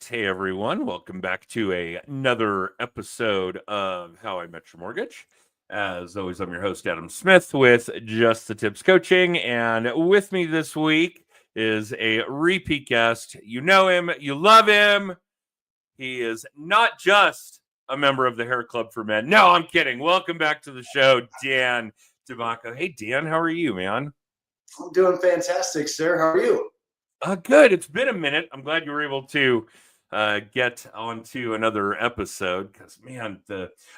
Hey everyone, welcome back to another episode of How I Met Your Mortgage. As always, I'm your host, Adam Smith, with Just the Tips Coaching. And with me this week is a repeat guest. You know him, you love him. He is not just a member of the Hair Club for Men. No, I'm kidding. Welcome back to the show, Dan DeBacco. Hey, Dan, how are you, man? I'm doing fantastic, sir. How are you? Good. It's been a minute. I'm glad you were able to get onto another episode because, man,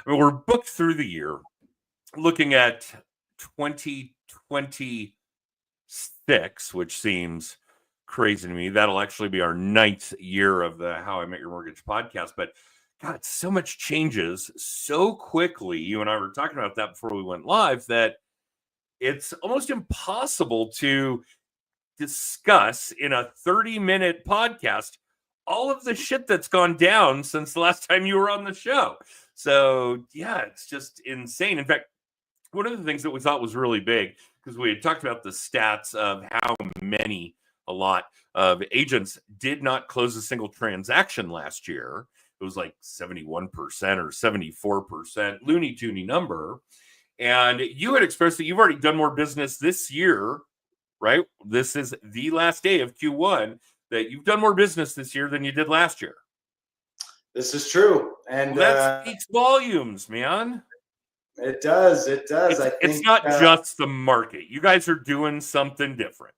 we're booked through the year. Looking at 2026, which seems crazy to me. That'll actually be our 9th year of the How I Met Your Mortgage podcast. But God, so much changes so quickly. You and I were talking about that before we went live, that it's almost impossible to discuss in a 30-minute podcast all of the shit that's gone down since the last time you were on the show. So yeah, it's just insane. In fact, one of the things that we thought was really big, because we had talked about the stats of how a lot of agents did not close a single transaction last year. It was like 71% or 74%, loony toony number. And you had expressed that you've already done more business this year, right? This is the last day of Q1, that you've done more business this year than you did last year. This is true. And that speaks volumes, man. It does. It's not just the market. You guys are doing something different.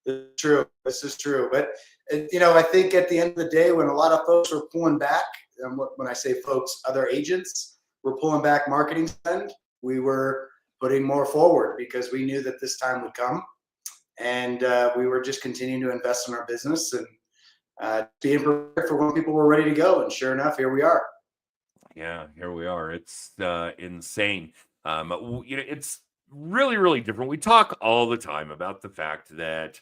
This is true. But, I think at the end of the day, when a lot of folks were pulling back, and when I say folks, other agents were pulling back marketing spend, we were putting more forward because we knew that this time would come. And we were just continuing to invest in our business and being prepared for when people were ready to go. And sure enough, here we are. Yeah, here we are. It's insane. It's really, really different. We talk all the time about the fact that,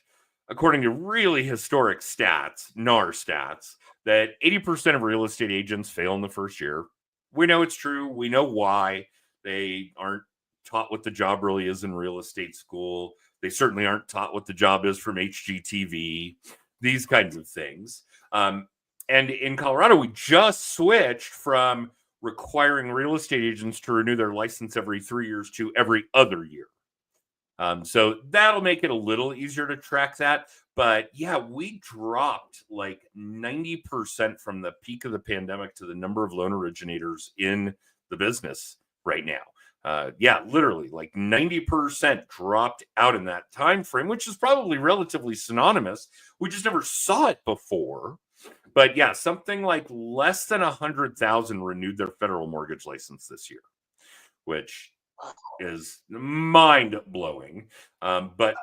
according to really historic stats, NAR stats, that 80% of real estate agents fail in the first year. We know it's true. We know why. They aren't taught what the job really is in real estate school. They certainly aren't taught what the job is from HGTV, these kinds of things. And in Colorado, we just switched from requiring real estate agents to renew their license every 3 years to every other year. So that'll make it a little easier to track that. But yeah, we dropped like 90% from the peak of the pandemic to the number of loan originators in the business right now. Literally like 90% dropped out in that time frame, which is probably relatively synonymous. We just never saw it before. But yeah, something like less than 100,000 renewed their federal mortgage license this year, which is mind-blowing. But,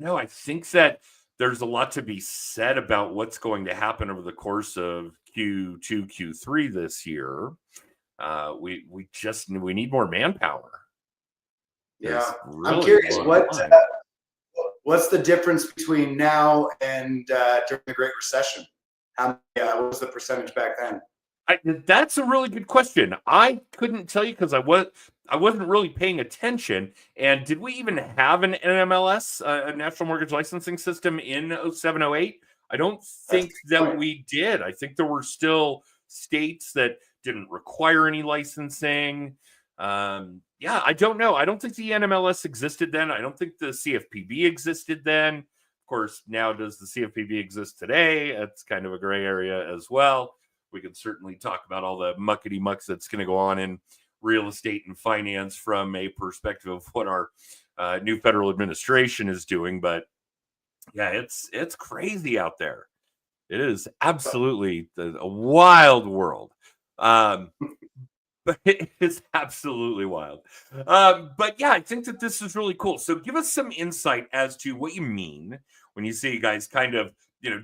I think that there's a lot to be said about what's going to happen over the course of Q2, Q3 this year. We need more manpower. Yeah, really, I'm curious what's the difference between now and during the Great Recession? What was the percentage back then? That's a really good question. I couldn't tell you because I wasn't really paying attention. And did we even have an NMLS, a National Mortgage Licensing System, in 07, 08? I don't think that we did. I think there were still states that didn't require any licensing. I don't know. I don't think the NMLS existed then. I don't think the CFPB existed then. Of course, now does the CFPB exist today? It's kind of a gray area as well. We can certainly talk about all the muckety mucks that's going to go on in real estate and finance from a perspective of what our new federal administration is doing. But yeah, it's crazy out there. It is absolutely a wild world. But it is absolutely wild. But yeah, I think that this is really cool. So give us some insight as to what you mean when you see guys kind of,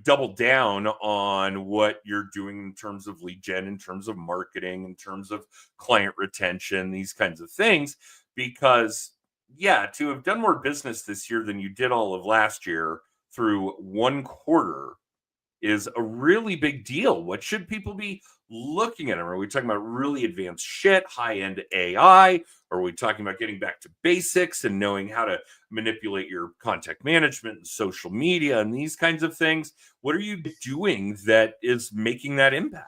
double down on what you're doing in terms of lead gen, in terms of marketing, in terms of client retention, these kinds of things. Because, yeah, to have done more business this year than you did all of last year through one quarter is a really big deal. What should people be looking at? Are we talking about really advanced shit, high-end AI? Or are we talking about getting back to basics and knowing how to manipulate your contact management and social media and these kinds of things? What are you doing that is making that impact?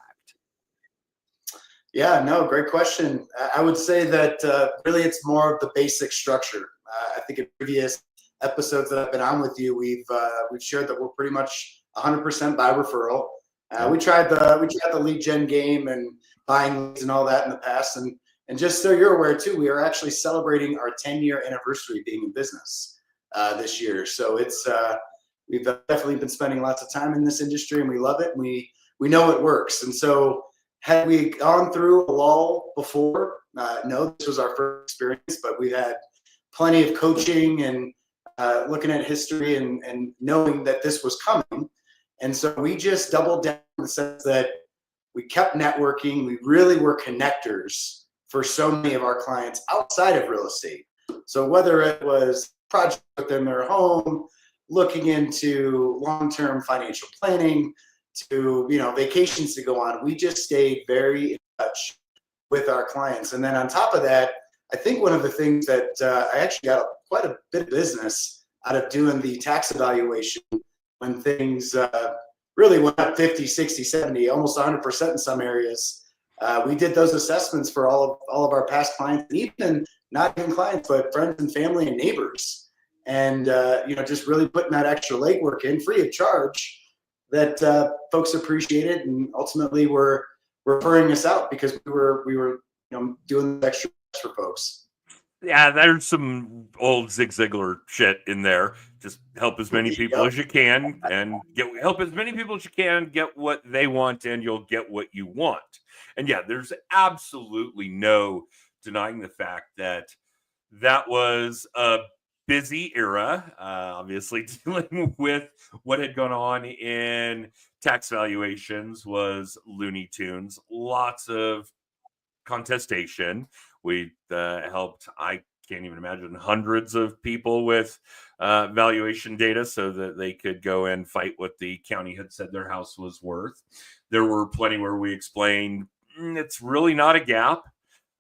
Yeah, no, great question. I would say that really it's more of the basic structure. I think in previous episodes that I've been on with you, we've shared that we're pretty much 100% by referral. We tried the lead gen game and buying leads and all that in the past, and just so you're aware too, we are actually celebrating our 10-year anniversary being in business this year. So it's we've definitely been spending lots of time in this industry, and we love it. And we know it works, and so. Had we gone through a lull before? No, this was our first experience, but we had plenty of coaching and looking at history and knowing that this was coming. And so we just doubled down in the sense that we kept networking. We really were connectors for so many of our clients outside of real estate. So whether it was projects within their home, looking into long-term financial planning, to vacations to go on, we just stayed very in touch with our clients. And then on top of that, I think one of the things that I actually got quite a bit of business out of doing the tax evaluation when things really went up 50, 60, 70, almost 100% in some areas. We did those assessments for all of our past clients, even not even clients, but friends and family and neighbors. And just really putting that extra legwork in free of charge that folks appreciated, and ultimately were referring us out because we were doing the extra for folks. Yeah, there's some old Zig Ziglar shit in there. Just help as many people as you can, and help as many people as you can get what they want, and you'll get what you want. And yeah, there's absolutely no denying the fact that was a busy era, obviously dealing with what had gone on in tax valuations was Looney Tunes, lots of contestation. We helped, I can't even imagine, hundreds of people with valuation data so that they could go and fight what the county had said their house was worth. There were plenty where we explained it's really not a gap,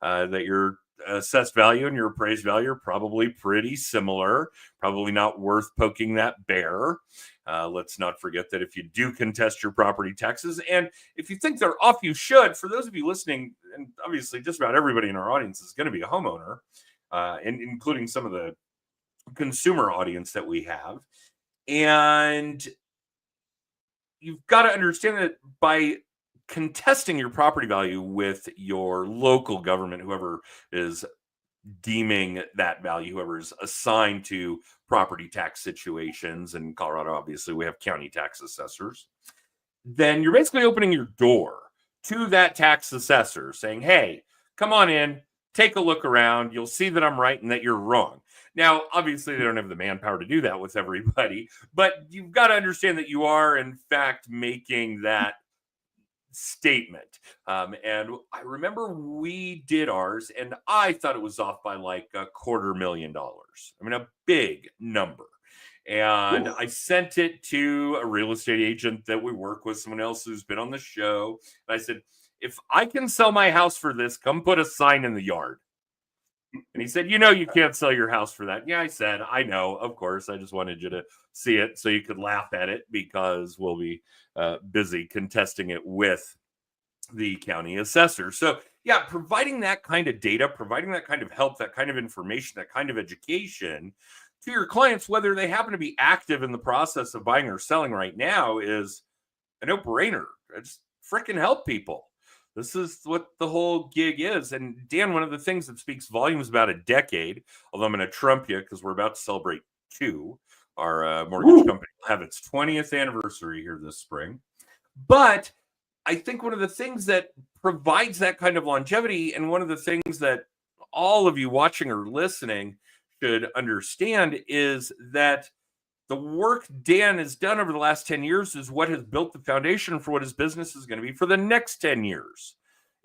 that your assessed value and your appraised value are probably pretty similar, probably not worth poking that bear. Let's not forget that if you do contest your property taxes, and if you think they're off, you should. For those of you listening, and obviously just about everybody in our audience is going to be a homeowner, and including some of the consumer audience that we have. And you've got to understand that by contesting your property value with your local government, whoever is deeming that value, whoever is assigned to property tax situations, in Colorado, obviously, we have county tax assessors, then you're basically opening your door to that tax assessor saying, hey, come on in, take a look around. You'll see that I'm right and that you're wrong. Now, obviously, they don't have the manpower to do that with everybody, but you've got to understand that you are, in fact, making that statement. And I remember we did ours, and I thought it was off by like $250,000. I mean, a big number. And I sent it to a real estate agent that we work with, someone else who's been on the show. And I said, if I can sell my house for this, come put a sign in the yard. And he said, you can't sell your house for that. Yeah, I said, I know, of course. I just wanted you to see it so you could laugh at it, because we'll be busy contesting it with the county assessor. So yeah, providing that kind of data, providing that kind of help, that kind of information, that kind of education to your clients, whether they happen to be active in the process of buying or selling right now, is a no-brainer. Just freaking help people. This is what the whole gig is. And Dan, one of the things that speaks volumes about a decade, although I'm going to trump you because we're about to celebrate two, our mortgage company will have its 20th anniversary here this spring. But I think one of the things that provides that kind of longevity, and one of the things that all of you watching or listening should understand, is that the work Dan has done over the last 10 years is what has built the foundation for what his business is going to be for the next 10 years.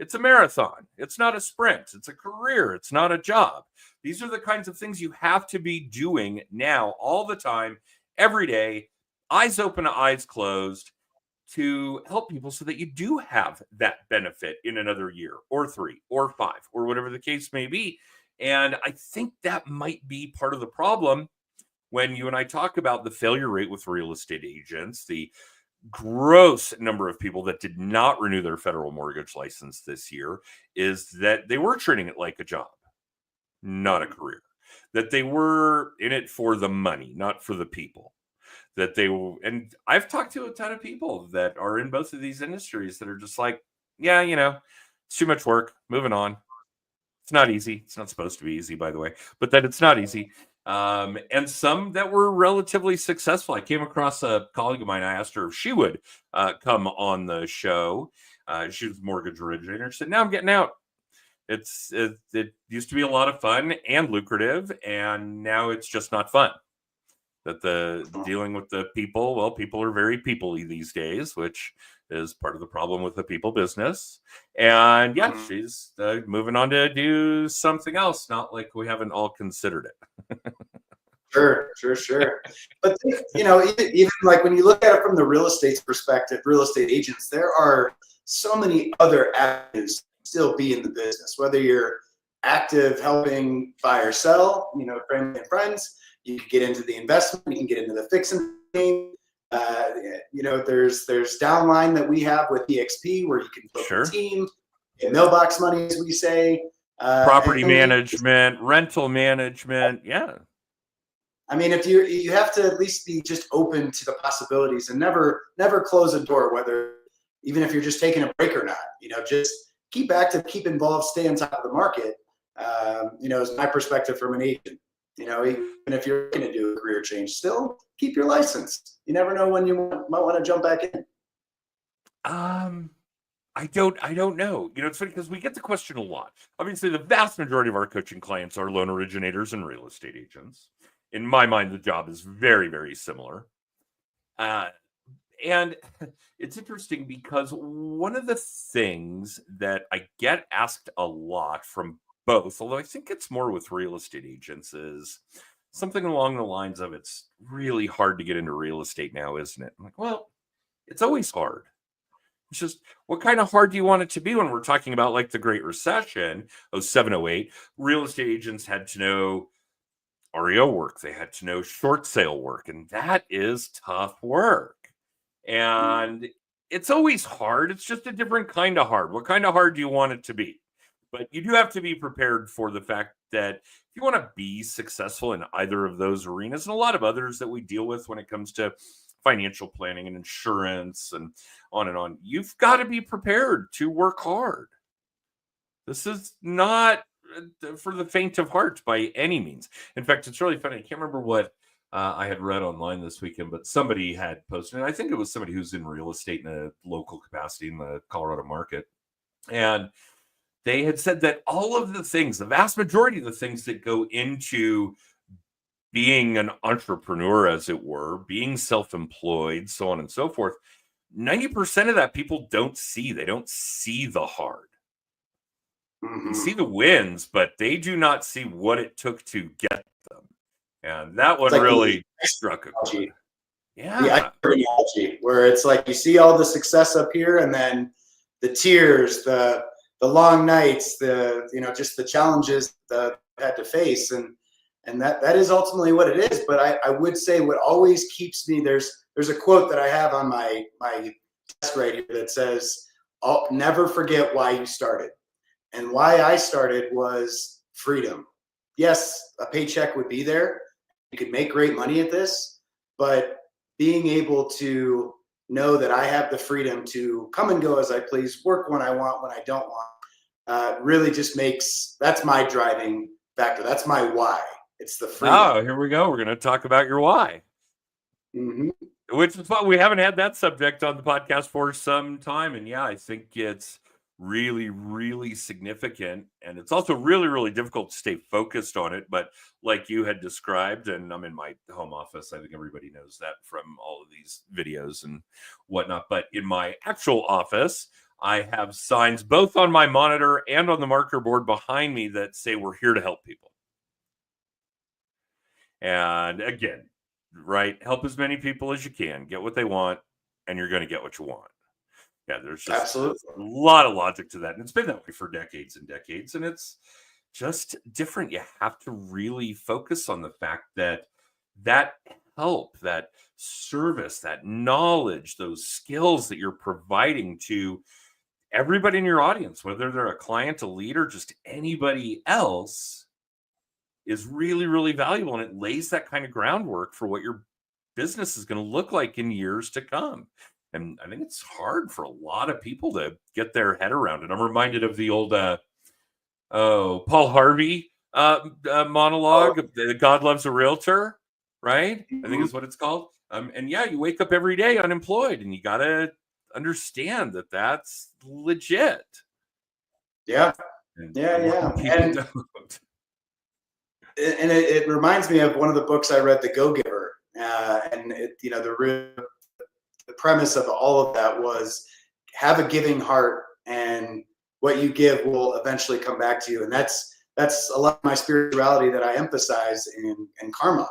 It's a marathon. It's not a sprint. It's a career. It's not a job. These are the kinds of things you have to be doing now, all the time, every day, eyes open to eyes closed, to help people so that you do have that benefit in another year or 3 or 5 or whatever the case may be. And I think that might be part of the problem when you and I talk about the failure rate with real estate agents, the gross number of people that did not renew their federal mortgage license this year, is that they were treating it like a job, not a career. That they were in it for the money, not for the people. That they will, and I've talked to a ton of people that are in both of these industries that are just like, yeah, it's too much work, moving on. It's not easy. It's not supposed to be easy, by the way, but that it's not easy. And some that were relatively successful. I came across a colleague of mine. I asked her if she would come on the show. She was a mortgage originator. She said, "Now I'm getting out. It used to be a lot of fun and lucrative, and now it's just not fun." That the dealing with the people, well, people are very people-y these days, which is part of the problem with the people business. And yeah, she's moving on to do something else. Not like we haven't all considered it. Sure. But even like when you look at it from the real estate perspective, real estate agents, there are so many other avenues to still be in the business. Whether you're active helping buy or sell, family and friends, you can get into the investment, you can get into the fixing game. There's downline that we have with EXP where you can book a team, get mailbox money, as we say. Property management, rental management, yeah. I mean, if you have to at least be just open to the possibilities and never close a door, whether even if you're just taking a break or not. Just keep active, keep involved, stay on top of the market. Is my perspective from an agent. Even if you're looking to do a career change, still keep your license. You never know when you might want to jump back in. I don't know. It's funny because we get the question a lot. Obviously, the vast majority of our coaching clients are loan originators and real estate agents. In my mind, the job is very, very similar. And it's interesting because one of the things that I get asked a lot from both, although I think it's more with real estate agents, is something along the lines of, it's really hard to get into real estate now, isn't it? I'm like, well, it's always hard. It's just, what kind of hard do you want it to be when we're talking about like the Great Recession, 07, 08? Real estate agents had to know REO work. They had to know short sale work. And that is tough work. And it's always hard. It's just a different kind of hard. What kind of hard do you want it to be? But you do have to be prepared for the fact that if you want to be successful in either of those arenas and a lot of others that we deal with when it comes to financial planning and insurance and on, you've got to be prepared to work hard. This is not for the faint of heart by any means. In fact, it's really funny. I can't remember what I had read online this weekend, but somebody had posted, and I think it was somebody who's in real estate in a local capacity in the Colorado market. And they had said that all of the things, the vast majority of the things that go into being an entrepreneur, as it were, being self-employed, so on and so forth, 90% of that people don't see. They don't see the hard. They see the wins, but they do not see what it took to get them. And that one really struck a chord. Yeah. Where it's like you see all the success up here, and then the tears, the long nights, just the challenges that I had to face, and that is ultimately what it is. But I would say what always keeps me, there's a quote that I have on my desk right here that says, "Never forget why you started." And why I started was freedom. Yes, a paycheck would be there. You could make great money at this, but being able to know that I have the freedom to come and go as I please, work when I want, when I don't want, really just that's my driving factor. That's my why. It's the freedom. Oh, here we go. We're going to talk about your why. Which is fun. We haven't had that subject on the podcast for some time. And yeah, I think it's really, really significant. And it's also really, really difficult to stay focused on it. But like you had described, and I'm in my home office, I think everybody knows that from all of these videos and whatnot. But in my actual office, I have signs both on my monitor and on the marker board behind me that say we're here to help people. And again, right, help as many people as you can, get what they want, and you're going to get what you want. Yeah, there's just Absolutely. a lot of logic to that. And it's been that way for decades and decades. And it's just different. You have to really focus on the fact that that help, that service, that knowledge, those skills that you're providing to everybody in your audience, whether they're a client, a leader, just anybody else, is really, really valuable. And it lays that kind of groundwork for what your business is going to look like in years to come. And I think it's hard for a lot of people to get their head around it. I'm reminded of the old Paul Harvey monologue of the God Loves a Realtor, right? I think is what it's called. And yeah, you wake up every day unemployed, and you got to understand that that's legit. Yeah. And Yeah. people don't. And it reminds me of one of the books I read, The Go-Giver. And the premise of all of that was have a giving heart, and what you give will eventually come back to you. And that's a lot of my spirituality that I emphasize in karma,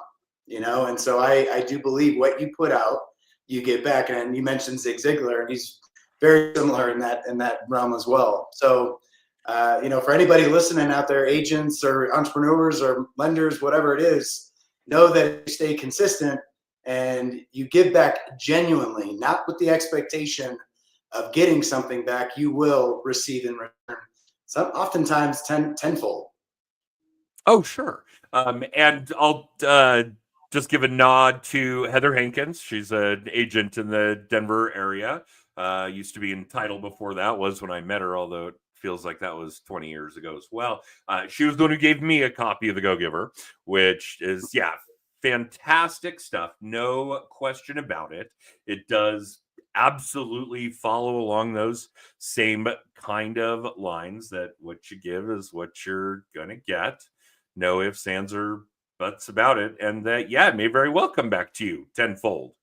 and so I do believe what you put out, you get back. And you mentioned Zig Ziglar, and he's very similar in that realm as well. So for anybody listening out there, agents or entrepreneurs or lenders, whatever it is, know that you stay consistent and you give back genuinely, not with the expectation of getting something back. You will receive in return, oftentimes tenfold. Oh, sure. And I'll just give a nod to Heather Hankins. She's an agent in the Denver area. Used to be in title before that was when I met her, although it feels like that was 20 years ago as well. She was the one who gave me a copy of The Go-Giver, which is, fantastic stuff. No question about it. It does absolutely follow along those same kind of lines, that what you give is what you're going to get. No ifs, ands, or buts about it. And that, it may very well come back to you tenfold.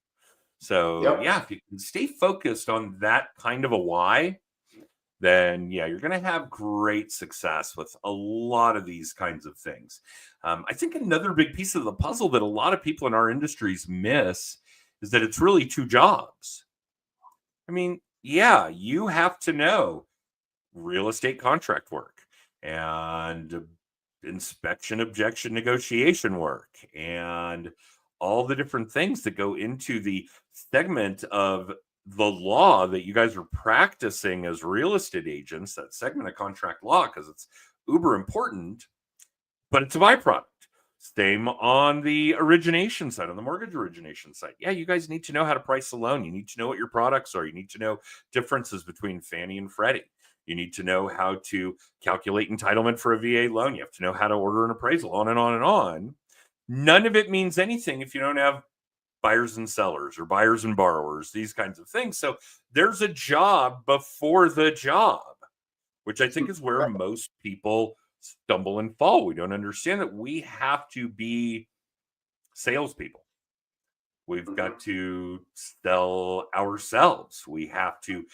So, if you can stay focused on that kind of a why, then you're going to have great success with a lot of these kinds of things. I think another big piece of the puzzle that a lot of people in our industries miss is that it's really two jobs. I mean, you have to know real estate contract work and inspection, objection, negotiation work, and all the different things that go into the segment of the law that you guys are practicing as real estate agents, that segment of contract law, because it's uber important, but it's a byproduct. Same on the origination side, on the mortgage origination side. You guys need to know how to price a loan. You need to know what your products are. You need to know differences between Fannie and Freddie. You need to know how to calculate entitlement for a VA loan. You have to know how to order an appraisal, on and on and on. None of it means anything if you don't have buyers and sellers, or buyers and borrowers, these kinds of things. So there's a job before the job, which I think is where most people stumble and fall. We don't understand that we have to be salespeople. We've got to sell ourselves. We have to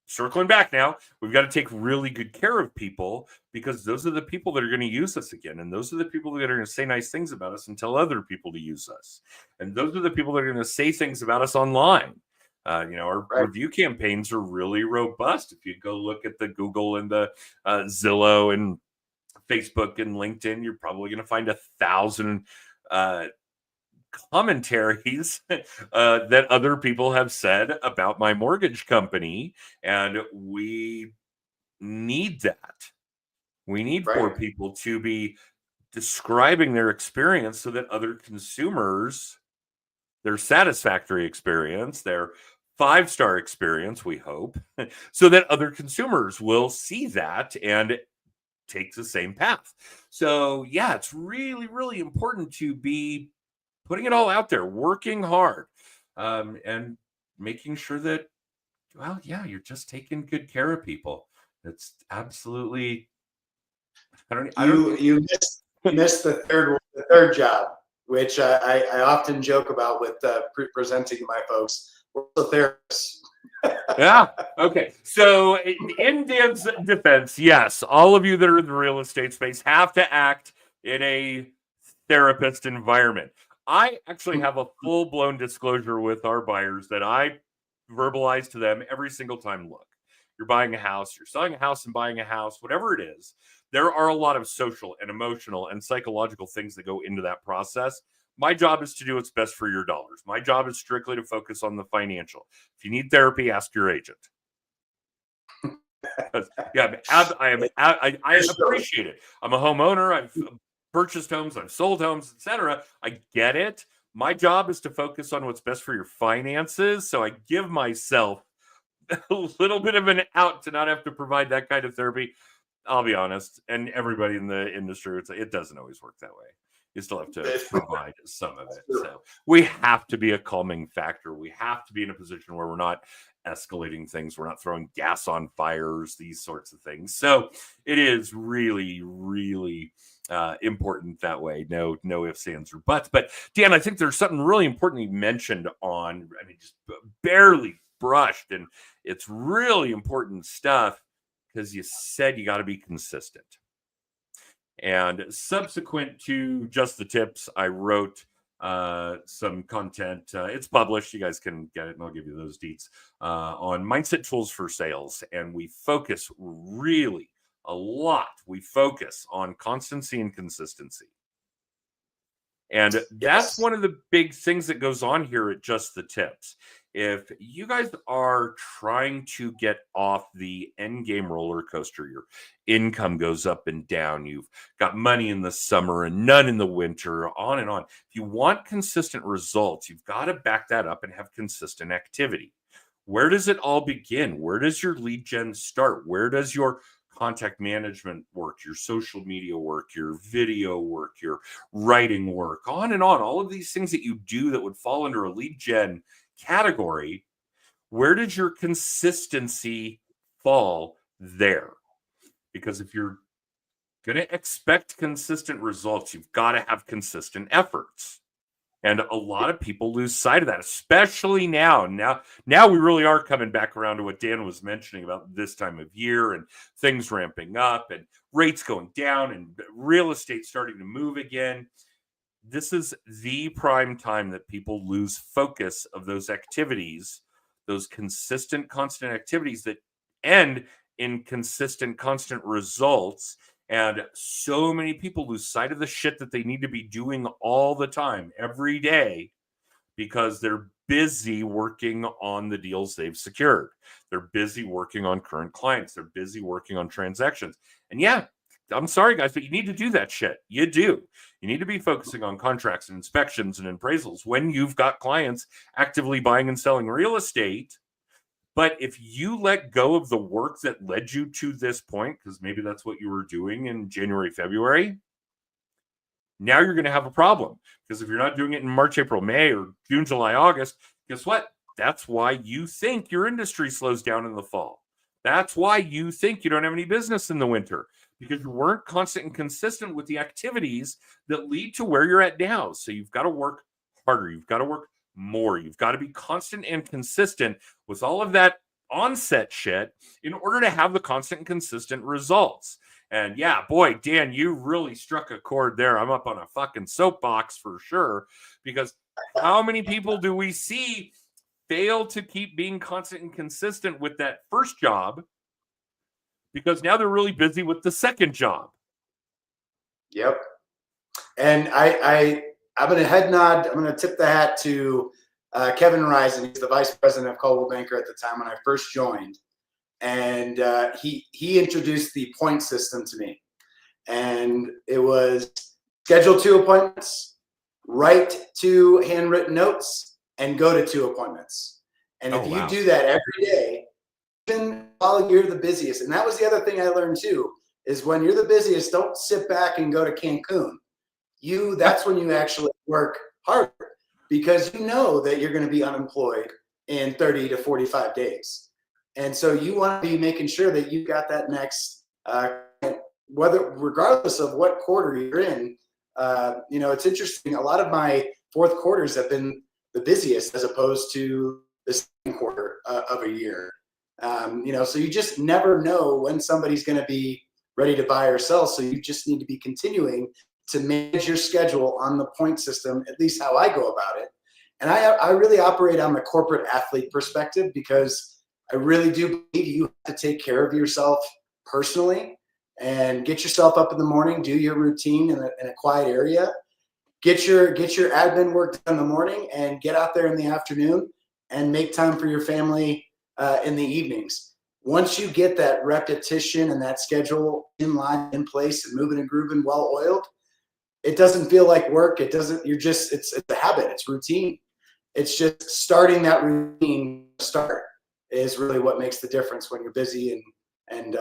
circling back now, we've got to take really good care of people, because those are the people that are going to use us again. And those are the people that are going to say nice things about us and tell other people to use us. And those are the people that are going to say things about us online. Our review campaigns are really robust. If you go look at the Google and the Zillow and Facebook and LinkedIn, you're probably going to find 1,000 commentaries that other people have said about my mortgage company. And we need that. We need for people to be describing their experience so that other consumers, their satisfactory experience, their 5-star experience, we hope, so that other consumers will see that and take the same path. So it's really, really important to be putting it all out there, working hard, and making sure that, you're just taking good care of people. It's absolutely. You missed the third job, which I often joke about with presenting to my folks. We're the therapists. Okay. So in Dan's defense, yes, all of you that are in the real estate space have to act in a therapist environment. I actually have a full-blown disclosure with our buyers that I verbalize to them every single time, look, you're buying a house, you're selling a house and buying a house, whatever it is, there are a lot of social and emotional and psychological things that go into that process. My job is to do what's best for your dollars. My job is strictly to focus on the financial. If you need therapy, ask your agent. Yeah, I appreciate it. I'm a homeowner. I've purchased homes, I've sold homes, etc. I get it. My job is to focus on what's best for your finances. So I give myself a little bit of an out to not have to provide that kind of therapy. I'll be honest, and everybody in the industry would say it doesn't always work that way. You still have to provide some of it. So we have to be a calming factor. We have to be in a position where we're not escalating things. We're not throwing gas on fires, these sorts of things. So it is really, really important that way. No ifs, ands, or buts. But Dan, I think there's something really important you mentioned on, I mean, just barely brushed, and it's really important stuff because you said you got to be consistent. And subsequent to just the tips, I wrote some content. It's published. You guys can get it, and I'll give you those deets on mindset tools for sales. And we focus really a lot. We focus on constancy and consistency. And that's one of the big things that goes on here at Just the Tips. If you guys are trying to get off the end game roller coaster, your income goes up and down, you've got money in the summer and none in the winter, on and on. If you want consistent results, you've got to back that up and have consistent activity. Where does it all begin? Where does your lead gen start? Where does your contact management work, your social media work, your video work, your writing work, on and on? All of these things that you do that would fall under a lead gen category, where does your consistency fall there? Because if you're going to expect consistent results, you've got to have consistent efforts. And a lot of people lose sight of that, especially now. Now we really are coming back around to what Dan was mentioning about this time of year and things ramping up and rates going down and real estate starting to move again. This is the prime time that people lose focus of those activities, those consistent, constant activities that end in consistent, constant results. And so many people lose sight of the shit that they need to be doing all the time, every day, because they're busy working on the deals they've secured. They're busy working on current clients. They're busy working on transactions. And yeah, I'm sorry, guys, but you need to do that shit. You do. You need to be focusing on contracts and inspections and appraisals when you've got clients actively buying and selling real estate. But if you let go of the work that led you to this point, because maybe that's what you were doing in January, February, now you're going to have a problem. Because if you're not doing it in March, April, May, or June, July, August, guess what? That's why you think your industry slows down in the fall. That's why you think you don't have any business in the winter, because you weren't constant and consistent with the activities that lead to where you're at now. So you've got to work harder. You've got to work more. You've got to be constant and consistent with all of that onset shit in order to have the constant and consistent results. And yeah, boy, Dan, you really struck a chord there. I'm up on a fucking soapbox for sure, because how many people do we see fail to keep being constant and consistent with that first job because now they're really busy with the second job? Yep. And I'm going to head nod. I'm going to tip the hat to Kevin Risen. He's the vice president of Coldwell Banker at the time when I first joined. And he introduced the point system to me. And it was schedule 2 appointments, write 2 handwritten notes, and go to 2 appointments. And if you do that every day, even while you're the busiest, and that was the other thing I learned too, is when you're the busiest, don't sit back and go to Cancun. That's when you actually work harder, because you know that you're going to be unemployed in 30 to 45 days. And so you want to be making sure that you've got that next, regardless of what quarter you're in. It's interesting. A lot of my fourth quarters have been the busiest as opposed to the second quarter of a year. So you just never know when somebody's going to be ready to buy or sell. So you just need to be continuing to manage your schedule on the point system, at least how I go about it. And I really operate on the corporate athlete perspective, because I really do believe you have to take care of yourself personally and get yourself up in the morning, do your routine in a quiet area, get your admin work done in the morning, and get out there in the afternoon and make time for your family in the evenings. Once you get that repetition and that schedule in line, in place, and moving and grooving, well oiled, it doesn't feel like work. It doesn't. It's a habit. It's routine. It's just starting that routine start is really what makes the difference when you're busy and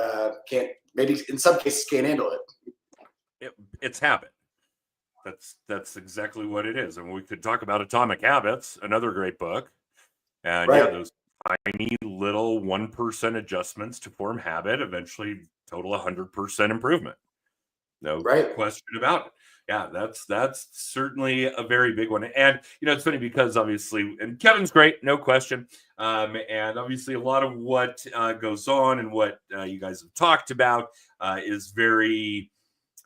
can't, maybe in some cases can't handle it. It's habit. That's exactly what it is. And we could talk about Atomic Habits, another great book. And Right. yeah, those tiny little 1% adjustments to form habit eventually total 100% improvement. No Right. question about it. Yeah, that's certainly a very big one. And it's funny because obviously, and Kevin's great, no question. And obviously, a lot of what goes on and what you guys have talked about is very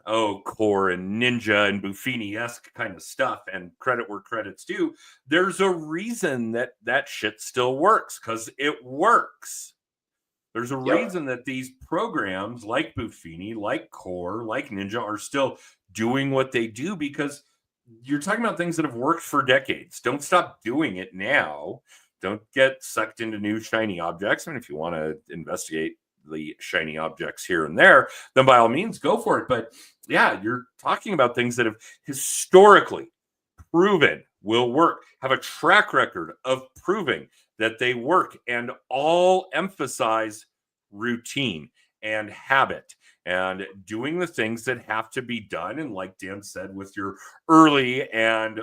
core and ninja and Buffini-esque kind of stuff, and credit where credit's due. There's a reason that shit still works, because it works. There's a reason that these programs like Buffini, like Core, like Ninja are still doing what they do, because you're talking about things that have worked for decades. Don't stop doing it now. Don't get sucked into new shiny objects. I mean, if you want to investigate the shiny objects here and there, then by all means go for it. But yeah, you're talking about things that have historically proven will work, have a track record of proving that they work, and all emphasize routine and habit and doing the things that have to be done. And like Dan said, with your early and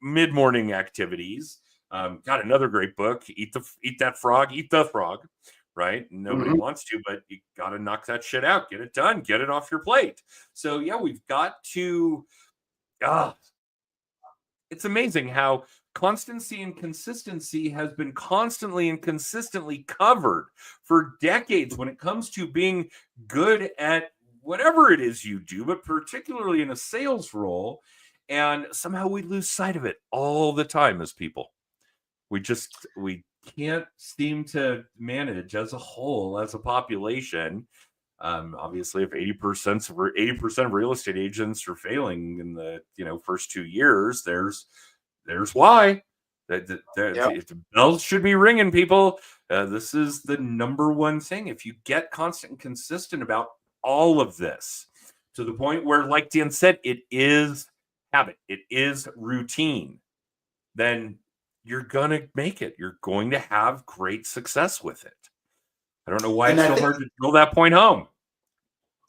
mid-morning activities, got another great book, Eat the Frog, right? Nobody wants to, but you got to knock that shit out, get it done, get it off your plate. So yeah, we've got to, it's amazing how constancy and consistency has been constantly and consistently covered for decades when it comes to being good at whatever it is you do, but particularly in a sales role. And somehow we lose sight of it all the time as people. We can't seem to manage as a whole, as a population. Obviously, if 80% of real estate agents are failing in the first 2 years, there's why. The bells should be ringing, people. This is the number one thing. If you get constant and consistent about all of this, to the point where, like Dan said, it is habit, it is routine, then you're gonna make it. You're going to have great success with it. I don't know why it's so hard to drill that point home.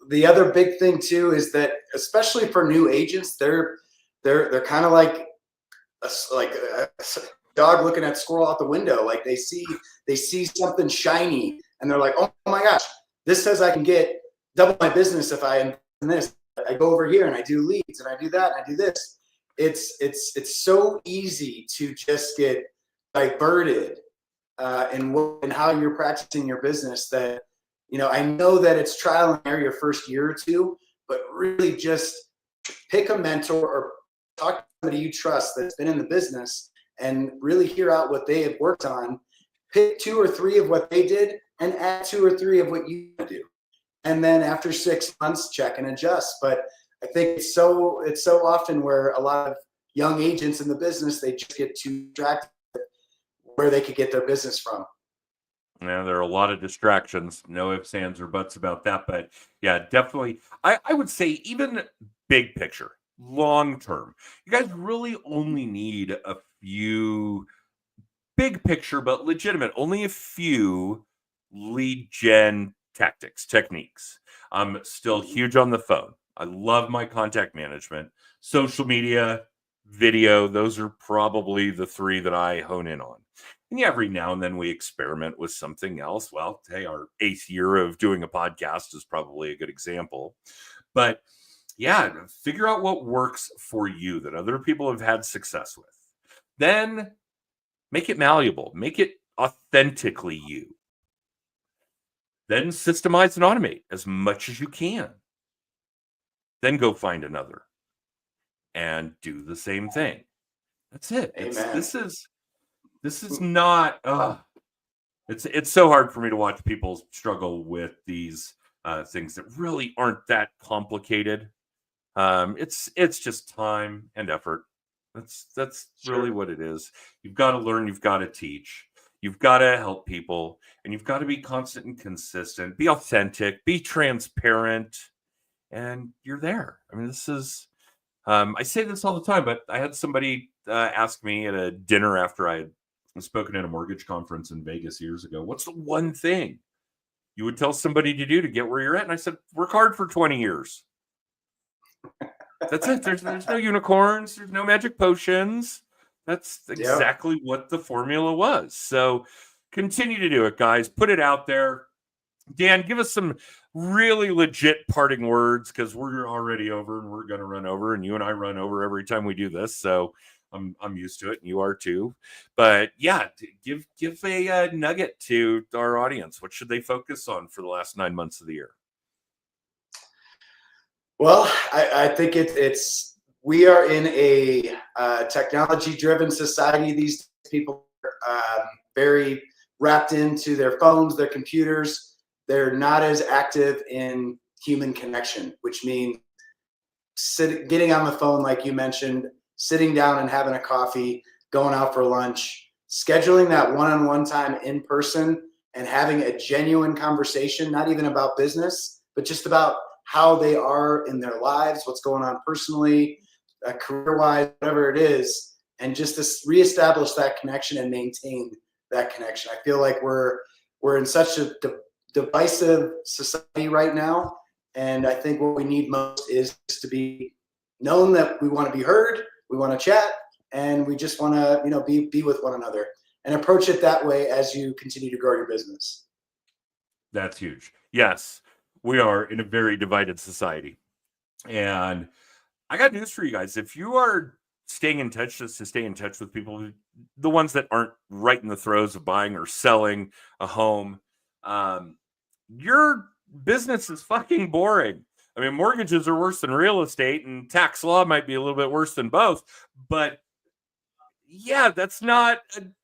The other big thing too is that, especially for new agents, they're kind of like a dog looking at squirrel out the window. Like they see something shiny and they're like, oh my gosh, this says I can get double my business if I invest in this. I go over here and I do leads and I do that and I do this. It's so easy to just get diverted in how you're practicing your business, that I know that it's trial and error your first year or two, but really just pick a mentor or talk to somebody you trust that's been in the business and really hear out what they have worked on. Pick 2 or 3 of what they did and add 2 or 3 of what you do. And then after 6 months, check and adjust. But I think it's so often where a lot of young agents in the business, they just get too distracted where they could get their business from. Yeah, there are a lot of distractions. No ifs, ands, or buts about that. But yeah, definitely. I would say even big picture, long term, you guys really only need a few big picture, but legitimate, only a few lead gen techniques. I'm still huge on the phone. I love my contact management, social media, video. Those are probably the 3 that I hone in on. And yeah, every now and then we experiment with something else. Well, hey, our 8th year of doing a podcast is probably a good example. But yeah, figure out what works for you that other people have had success with. Then make it malleable, make it authentically you. Then systemize and automate as much as you can. Then go find another and do the same thing. That's it. Amen. This is not. It's so hard for me to watch people struggle with these things that really aren't that complicated. It's just time and effort. That's really Sure. what it is. You've got to learn. You've got to teach. You've got to help people, and you've got to be constant and consistent. Be authentic. Be transparent, and you're there. I mean, this is. I say this all the time, but I had somebody ask me at a dinner after I had spoken at a mortgage conference in Vegas years ago, what's the one thing you would tell somebody to do to get where you're at? And I said, work hard for 20 years. That's it. There's no unicorns. There's no magic potions. That's exactly what the formula was. So continue to do it, guys. Put it out there. Dan, give us some really legit parting words, because we're already over and we're going to run over, and you and I run over every time we do this. So I'm used to it, and you are too. But yeah, give a nugget to our audience. What should they focus on for the last 9 months of the year? Well, I think it's we are in a technology-driven society. These people are very wrapped into their phones, their computers. They're not as active in human connection, which means getting on the phone, like you mentioned, sitting down and having a coffee, going out for lunch, scheduling that one-on-one time in person, and having a genuine conversation, not even about business, but just about how they are in their lives, what's going on personally, career-wise, whatever it is, and just to reestablish that connection and maintain that connection. I feel like we're in such a divisive society right now, and I think what we need most is to be known that we want to be heard, we want to chat, and we just want to be with one another, and approach it that way as you continue to grow your business. That's huge. Yes, we are in a very divided society, and I got news for you guys. If you are staying in touch, just to stay in touch with people, the ones that aren't right in the throes of buying or selling a home, your business is fucking boring. I mean, mortgages are worse than real estate, and tax law might be a little bit worse than both. But yeah, that's not an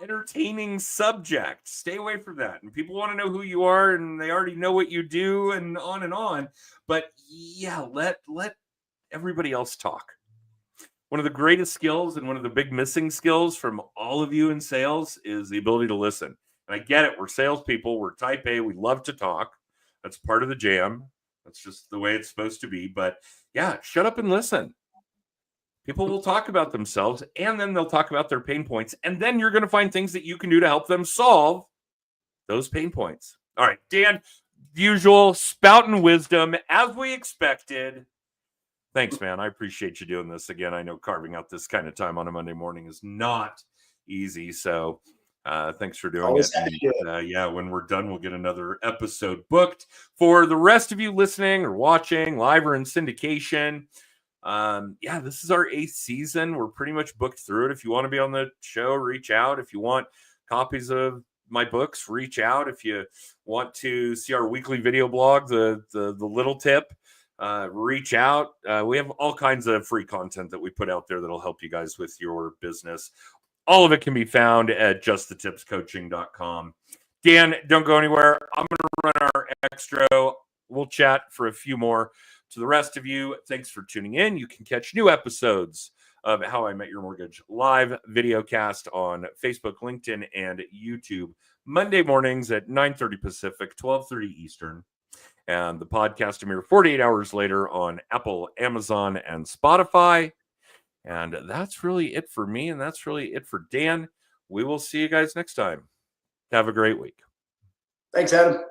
entertaining subject. Stay away from that. And people want to know who you are, and they already know what you do, and on and on. But yeah, let everybody else talk. One of the greatest skills and one of the big missing skills from all of you in sales is the ability to listen. And I get it. We're salespeople. We're type A. We love to talk. That's part of the jam. That's just the way it's supposed to be. But yeah, shut up and listen. People will talk about themselves, and then they'll talk about their pain points. And then you're going to find things that you can do to help them solve those pain points. All right, Dan, usual spouting wisdom as we expected. Thanks, man. I appreciate you doing this again. I know carving out this kind of time on a Monday morning is not easy. So thanks for doing Always it. And, yeah, when we're done, we'll get another episode booked. For the rest of you listening or watching live or in syndication, yeah, this is our 8th season. We're pretty much booked through it. If you want to be on the show, reach out. If you want copies of my books, reach out. If you want to see our weekly video blog, the little tip, reach out. We have all kinds of free content that we put out there that'll help you guys with your business. All of it can be found at justthetipscoaching.com. Dan, don't go anywhere. I'm going to run our extra. We'll chat for a few more. To the rest of you, thanks for tuning in. You can catch new episodes of How I Met Your Mortgage live video cast on Facebook, LinkedIn, and YouTube Monday mornings at 9:30 Pacific, 12:30 Eastern. And the podcast a mere 48 hours later on Apple, Amazon, and Spotify. And that's really it for me, and that's really it for Dan. We will see you guys next time. Have a great week. Thanks, Adam.